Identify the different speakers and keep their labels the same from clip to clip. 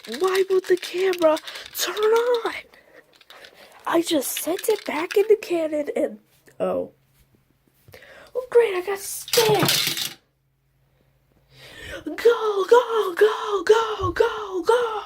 Speaker 1: Why won't the camera turn on? I just sent it back in the cannon and... Oh. Oh, great, I got stabbed. Go, go, go, go, go, go.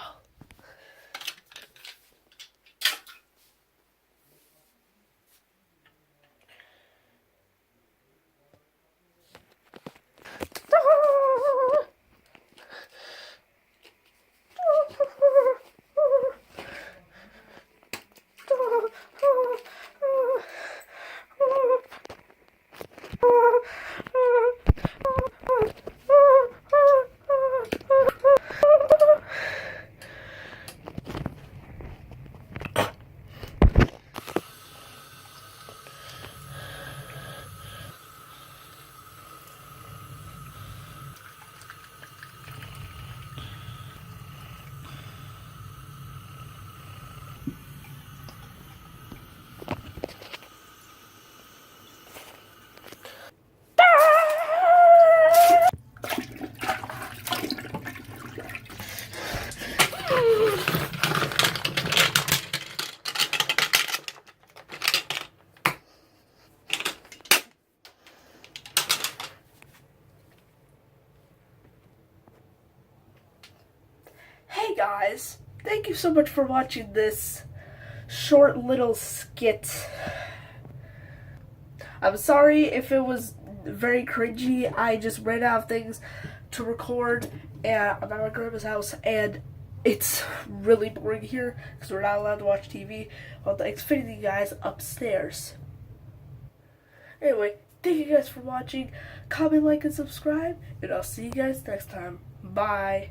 Speaker 1: Hey guys, thank you so much for watching this short little skit. I'm sorry if it was very cringy. I just ran out of things to record, and I'm at my grandma's house, and it's really boring here because we're not allowed to watch TV while the Xfinity guy's upstairs. Anyway, thank you guys for watching. Comment, like, and subscribe, and I'll see you guys next time. Bye.